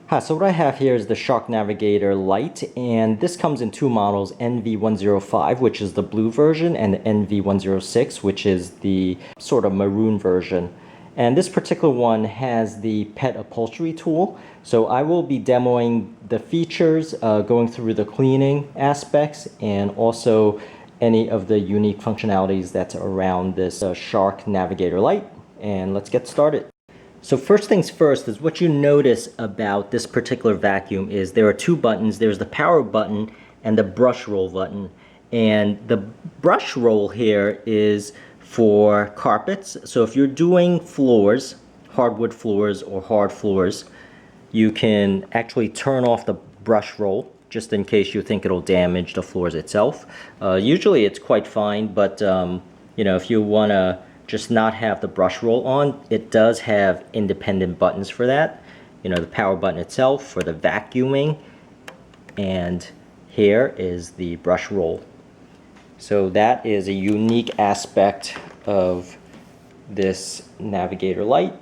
Hi, so what I have here is the Shark Navigator Lite, and this comes in two models, NV105, which is the blue version, and the NV106, which is the sort of maroon version. And this particular one has the pet upholstery tool, so I will be demoing the features, going through the cleaning aspects, and also any of the unique functionalities that's around this Shark Navigator Lite. And let's get started. So first things first is what you notice about this particular vacuum is there are two buttons. There's the power button and the brush roll button. And the brush roll here is for carpets. So if you're doing floors, hardwood floors or hard floors, you can actually turn off the brush roll just in case you think it'll damage the floors itself. Usually it's quite fine, but you know, if you want to just not have the brush roll on, it does have independent buttons for that. You know, the power button itself for the vacuuming, and here is the brush roll. So that is a unique aspect of this Navigator Lite.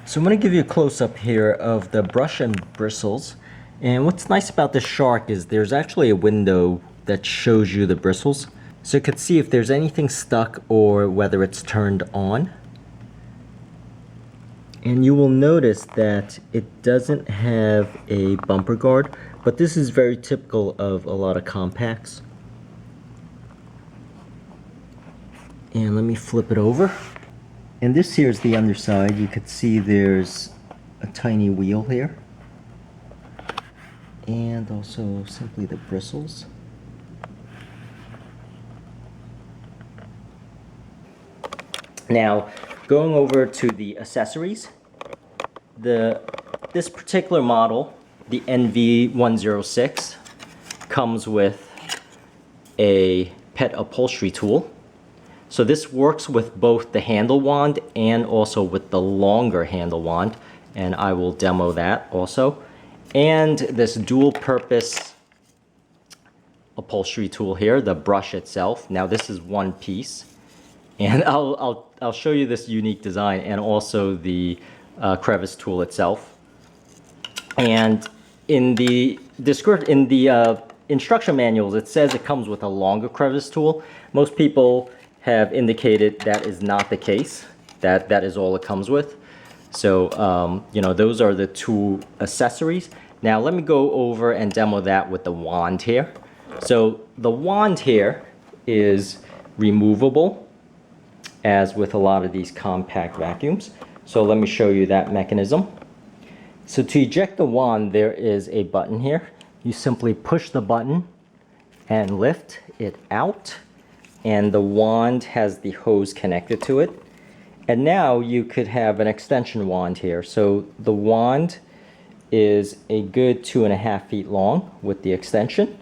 So I'm going to give you a close-up here of the brush and bristles. And what's nice about this Shark is there's actually a window that shows you the bristles. So you can see if there's anything stuck or whether it's turned on. And you will notice that it doesn't have a bumper guard, but this is very typical of a lot of compacts. And let me flip it over. And this here is the underside. You can see there's a tiny wheel here. And also simply the bristles. Now, going over to the accessories, this particular model, the NV106, comes with a pet upholstery tool. So this works with both the handle wand and also with the longer handle wand, and I will demo that also. And this dual purpose upholstery tool here, the brush itself. Now this is one piece. And I'll show you this unique design and also the crevice tool itself. And in the instruction manuals, it says it comes with a longer crevice tool. Most people have indicated that is not the case. That is all it comes with. So you know, those are the two accessories. Now let me go over and demo that with the wand here. So the wand here is removable, as with a lot of these compact vacuums. So let me show you that mechanism. So to eject the wand, there is a button here. You simply push the button and lift it out, and the wand has the hose connected to it. And now you could have an extension wand here. So the wand is a good 2.5 feet long with the extension,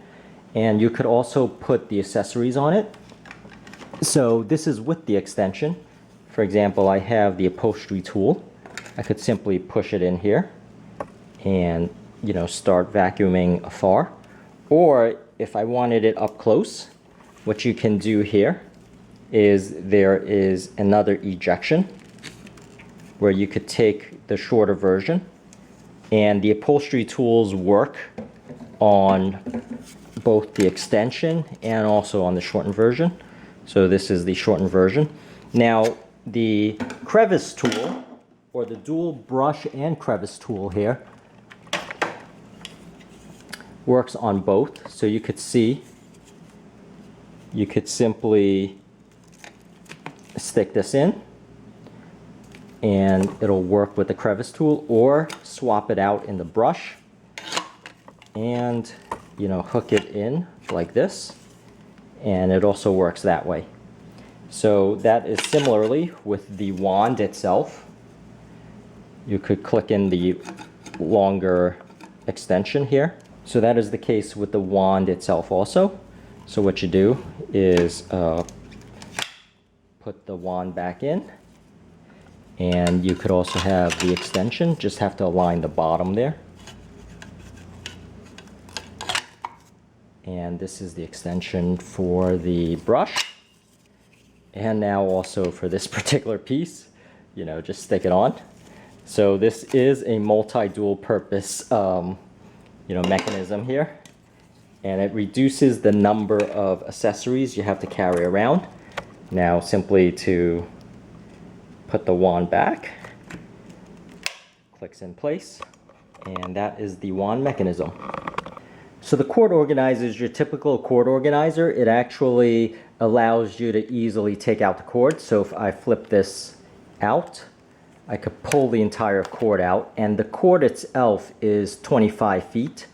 and you could also put the accessories on it. So this is with the extension. For example, I have the upholstery tool. I could simply push it in here and, you know, start vacuuming afar. Or if I wanted it up close, what you can do here is there is another ejection where you could take the shorter version, and the upholstery tools work on both the extension and also on the shortened version. So this is the shortened version. Now the crevice tool, or the dual brush and crevice tool here, works on both. So you could see, you could simply stick this in and it'll work with the crevice tool, or swap it out in the brush and, you know, hook it in like this. And it also works that way. So that is similarly with the wand itself. You could click in the longer extension here. So that is the case with the wand itself also. So what you do is put the wand back in, and you could also have the extension, just have to align the bottom there. And this is the extension for the brush. And now also for this particular piece, you know, just stick it on. So this is a multi-dual purpose mechanism here, and it reduces the number of accessories you have to carry around. Now simply to put the wand back, clicks in place, and that is the wand mechanism. So the cord organizer is your typical cord organizer. It actually allows you to easily take out the cord. So if I flip this out, I could pull the entire cord out, and the cord itself is 25 feet.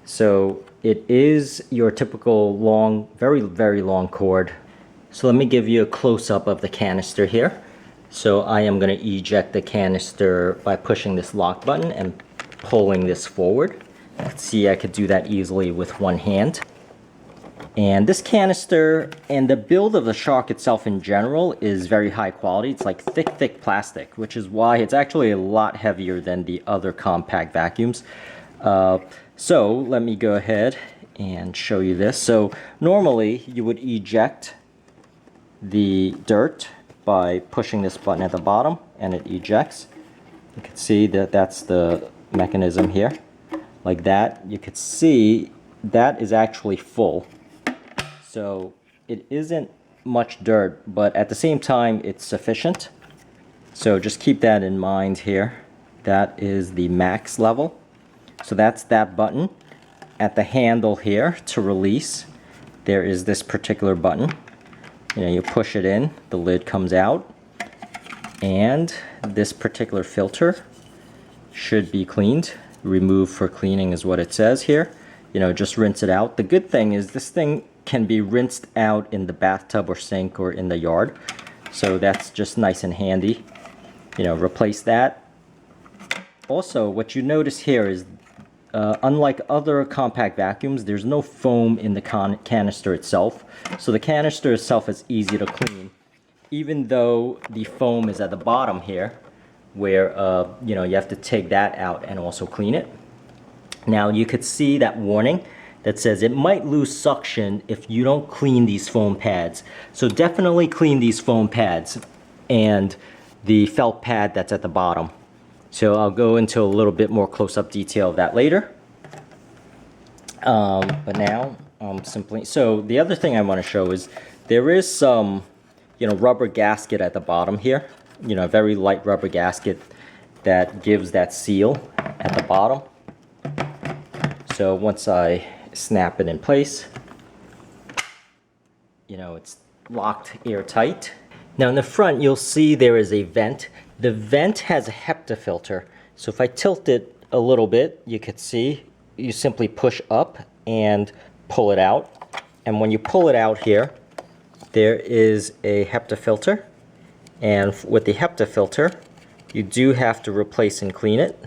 So it is your typical long, very, very long cord. So let me give you a close-up of the canister here. So I am going to eject the canister by pushing this lock button and pulling this forward. You can see I could do that easily with one hand. And this canister and the build of the Shark itself in general is very high quality. It's like thick plastic, which is why it's actually a lot heavier than the other compact vacuums. So let me go ahead and show you this. So normally you would eject the dirt by pushing this button at the bottom, and it ejects. You can see that that's the mechanism here. Like that, you could see that is actually full. So it isn't much dirt, but at the same time it's sufficient. So just keep that in mind here. That is the max level. So that's that button. At the handle here to release, there is this particular button. You push it in, the lid comes out, and this particular filter should be cleaned. Remove for cleaning is what it says here. Just rinse it out. The good thing is this thing can be rinsed out in the bathtub or sink or in the yard. So that's just nice and handy. Replace that. Also, what you notice here is unlike other compact vacuums, there's no foam in the canister itself. So the canister itself is easy to clean, even though the foam is at the bottom here, where you have to take that out and also clean it. Now you could see that warning that says it might lose suction if you don't clean these foam pads. So definitely clean these foam pads and the felt pad that's at the bottom. So I'll go into a little bit more close-up detail of that later. But now simply, so the other thing I want to show is there is some rubber gasket at the bottom here. A very light rubber gasket that gives that seal at the bottom. So once I snap it in place, it's locked airtight. Now in the front you'll see there is a vent. The vent has a HEPA filter. So if I tilt it a little bit, you could see you simply push up and pull it out. And when you pull it out here, there is a HEPA filter. And with the HEPA filter, you do have to replace and clean it.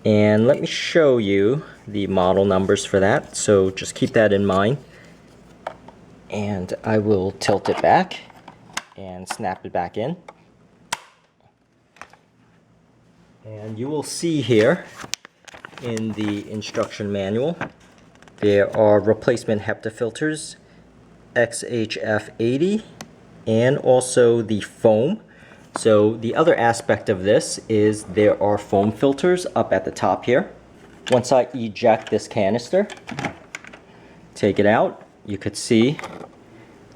And let me show you the model numbers for that. So just keep that in mind. And I will tilt it back and snap it back in. And you will see here in the instruction manual, there are replacement HEPA filters, XHF80, and also the foam. So the other aspect of this is there are foam filters up at the top here. Once I eject this canister, take it out, you could see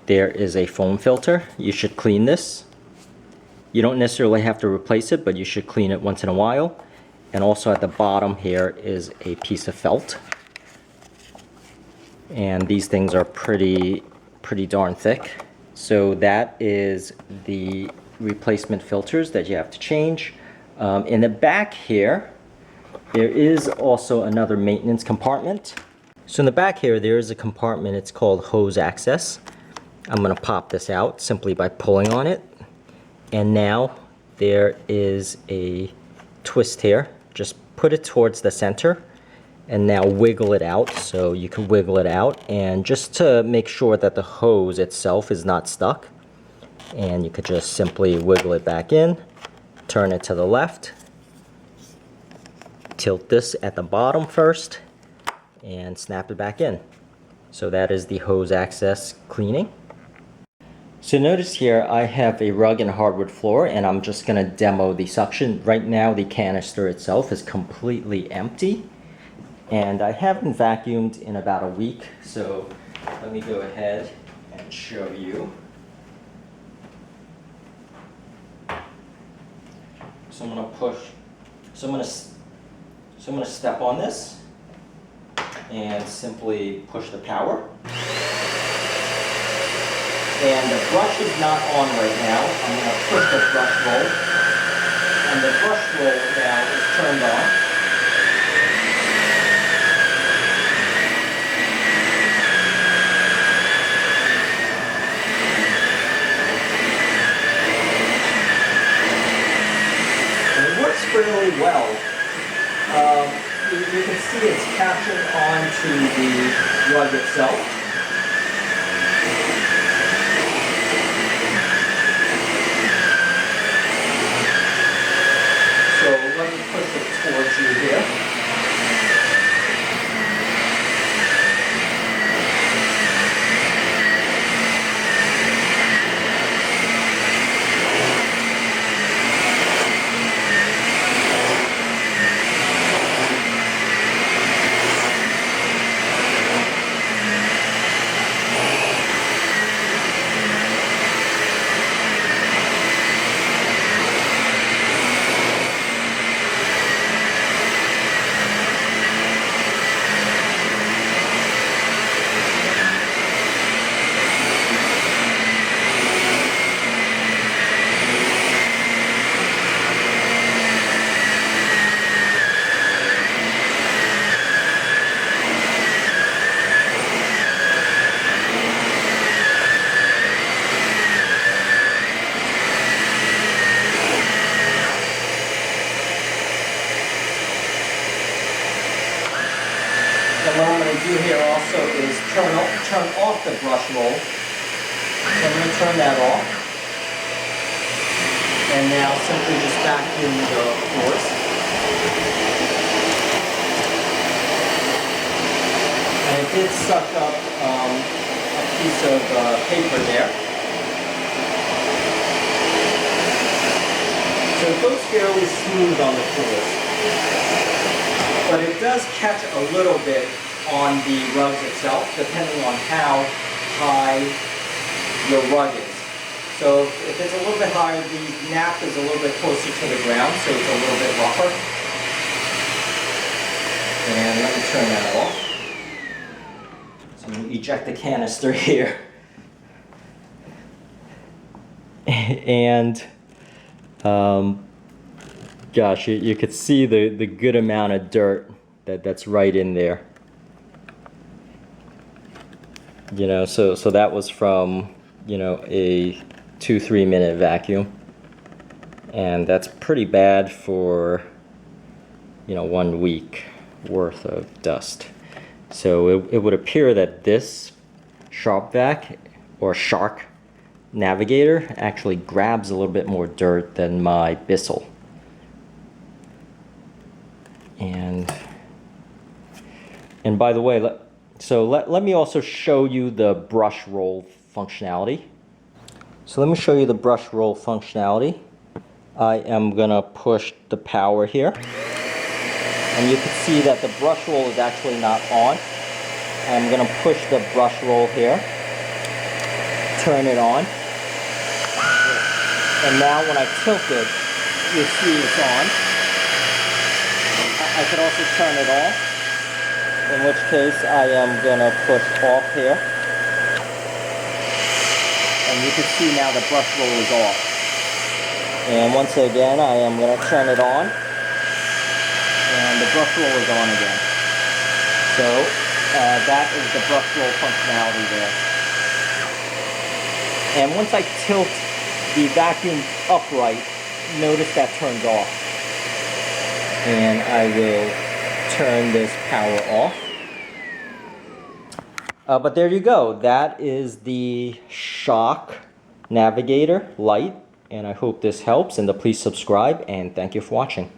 there is a foam filter. You should clean this. You don't necessarily have to replace it, but you should clean it once in a while. And also at the bottom here is a piece of felt. And these things are pretty darn thick. So that is the replacement filters that you have to change. In the back here, there is also another maintenance compartment. So in the back here, there is a compartment. It's called hose access. I'm going to pop this out simply by pulling on it. And now there is a twist here. Just put it towards the center and now wiggle it out. So you can wiggle it out, and just to make sure that the hose itself is not stuck, and you could just simply wiggle it back in, turn it to the left, tilt this at the bottom first, and snap it back in. So that is the hose access cleaning. So notice here I have a rug and hardwood floor, and I'm just going to demo the suction. Right now the canister itself is completely empty, and I haven't vacuumed in about a week, so let me go ahead and show you. So I'm going to push, so I'm going to step on this and simply push the power. And the brush is not on right now. I'm going to push the brush roll, and the brush roll now is turned on. And it works fairly well. You can see it's captured onto the rug itself. So let me push it towards you here. And what I'm going to do here also is turn off the brush roll. So I'm going to turn that off. And now simply just vacuum the floors. And it did suck up a piece of paper there. So it goes fairly smooth on the floors. But it does catch a little bit on the rugs itself, depending on how high your rug is. So if it's a little bit higher, the nap is a little bit closer to the ground, so it's a little bit rougher. And let me turn that off. So I'm going to eject the canister here. And gosh, you could see the good amount of dirt that's right in there. You know, so that was from, you know, a 2-3 minute vacuum. And that's pretty bad for, you know, 1 week worth of dust. So it would appear that this Sharp Vac or Shark Navigator actually grabs a little bit more dirt than my Bissell. And by the way, let me also show you the brush roll functionality. So let me show you the brush roll functionality. I am gonna push the power here, and you can see that the brush roll is actually not on. I'm gonna push the brush roll here, turn it on, and now when I tilt it, you'll see it's on. I could also turn it off, in which case I am gonna push off here. And you can see now the brush roll is off. And once again, I am gonna turn it on. And the brush roll is on again. So that is the brush roll functionality there. And once I tilt the vacuum upright, notice that turns off. And I will turn this power off. But there you go. That is the Shark Navigator light, and I hope this helps. And please subscribe, and thank you for watching.